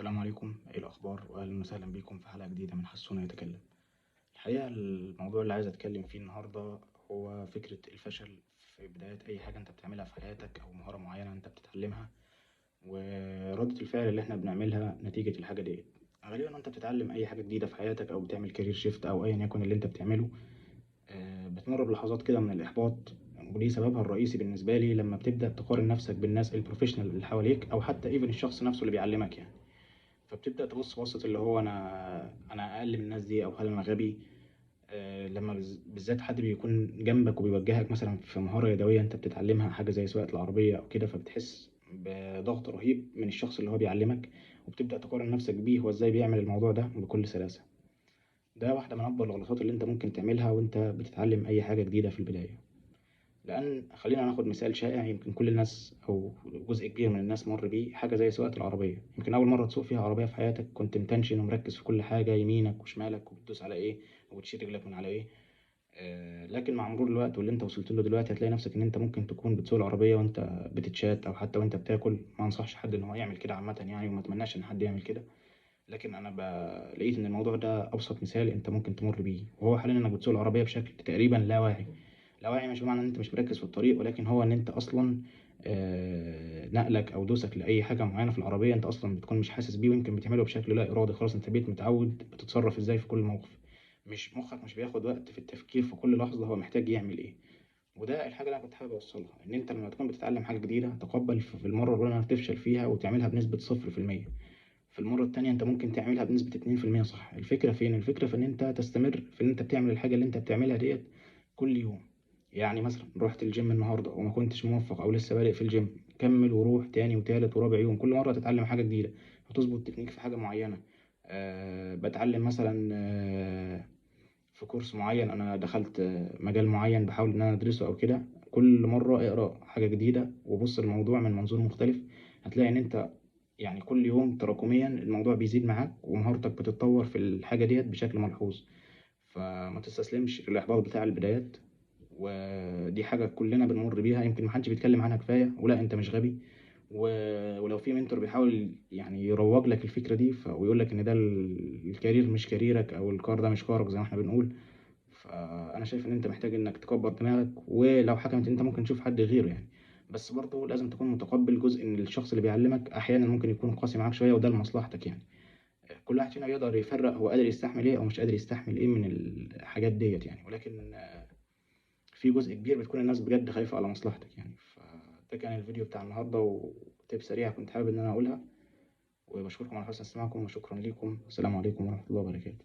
السلام عليكم، ايه الاخبار؟ واهلا وسهلا بيكم في حلقه جديده من حسون يتكلم. الحقيقه الموضوع اللي عايز اتكلم فيه النهارده هو فكره الفشل في بدايه اي حاجه انت بتعملها في حياتك او مهاره معينه انت بتتعلمها، وردة الفعل اللي احنا بنعملها نتيجه الحاجه ديت. غالبا وانت بتتعلم اي حاجه جديده في حياتك او بتعمل كارير شيفت او ايا يكن اللي انت بتعمله، بتمر بلحظات كده من الإحباط. ودي سببها الرئيسي بالنسبة لي لما بتبدأ تقارن نفسك بالناس البروفيشنال اللي حواليك أو حتى إيفن الشخص نفسه اللي بيعلمك يعني. فبتبدأ تبص بصة اللي هو أنا أقل من الناس دي، أو هل أنا غبي؟ لما بالذات حد بيكون جنبك وبيوجهك مثلا في مهارة يدوية أنت بتتعلمها، حاجة زي سواقة العربية أو كده، فبتحس بضغط رهيب من الشخص اللي هو بيعلمك، وبتبدأ تقارن نفسك بيه هو إزاي بيعمل الموضوع ده بكل سلاسة. ده واحدة من أكبر الغلطات اللي أنت ممكن تعملها وأنت بتتعلم أي حاجة جديدة في البداية. لأن خلينا ناخد مثال شائع يمكن كل الناس أو جزء كبير من الناس مر بيه، حاجة زي سواقة العربية. يمكن أول مرة تسوق فيها عربية في حياتك كنت متنشن ومركز في كل حاجة، يمينك وشمالك وبتدوس على إيه وبتشيل رجلك من على إيه. لكن مع مرور الوقت واللي أنت وصلت له دلوقتي هتلاقي نفسك إن أنت ممكن تكون بتسوق العربية وأنت بتتشات أو حتى وأنت بتاكل. ما أنصحش حد إن هو يعمل كده عامة يعني، وما أتمناش إن حد يعمل كده. لكن أنا لقيت إن الموضوع ده أبسط مثال أنت ممكن تمر بيه، وهو حاليا إنك بتسوق العربية بشكل تقريبا لا واعي. لا واعي مش بمعنى إن أنت مش مركز في الطريق، ولكن هو إن أنت أصلا نقلك أو دوسك لأي حاجة معينة في العربية أنت أصلا بتكون مش حاسس بيه، ويمكن بتعمله بشكل لا إرادي. خلاص أنت بقيت متعود بتتصرف إزاي في كل موقف. مش مخك مش بياخد وقت في التفكير في كل لحظة هو محتاج يعمل إيه. وده الحاجة اللي أنا كنت حابب أوصلها، إن أنت لما تكون بتتعلم حاجة جديدة تقبل في المرة الأولى إنك تفشل فيها وتعملها بنسبة 0%. في المرة التانية انت ممكن تعملها بنسبة 2% صح. الفكرة فين؟ الفكرة في ان انت تستمر في ان انت بتعمل الحاجة اللي انت بتعملها ديت كل يوم. يعني مثلا رحت الجيم النهاردة وما كنتش موفق او لسه بادئ في الجيم، كمل وروح تاني وتالت ورابع يوم، كل مرة تتعلم حاجة جديدة وتظبط تكنيك في حاجة معينة. بتعلم مثلا في كورس معين، انا دخلت مجال معين بحاول ان انا ادرسه او كده. كل مرة اقرأ حاجة جديدة وبص الموضوع من منظور مختلف، هتلاقي ان انت يعني كل يوم تراكميا الموضوع بيزيد معاك ومهارتك بتتطور في الحاجة ديت بشكل ملحوظ. فما تستسلمش للإحباط بتاع البدايات، ودي حاجة كلنا بنمر بيها، يمكن محدش بيتكلم عنها كفاية. ولا انت مش غبي. ولو في منتور بيحاول يعني يروج لك الفكرة دي ويقول لك ان ده الكارير مش كاريرك او الكار ده مش كارك زي ما احنا بنقول، فانا شايف ان انت محتاج انك تكبر دماغك، ولو حكمت انت ممكن تشوف حد غيره يعني. بس برضه لازم تكون متقبل جزء ان الشخص اللي بيعلمك احيانا ممكن يكون قاسي معاك شويه، وده لمصلحتك يعني. كل واحد فينا يقدر يفرق هو قادر يستحمل ايه او مش قادر يستحمل ايه من الحاجات ديت يعني، ولكن في جزء كبير بتكون الناس بجد خايفه على مصلحتك يعني. فده كان الفيديو بتاع النهارده، وتip سريعه كنت حابب ان انا اقولها. وبشكركم على حسن استماعكم، وشكرا لكم. السلام عليكم ورحمه الله وبركاته.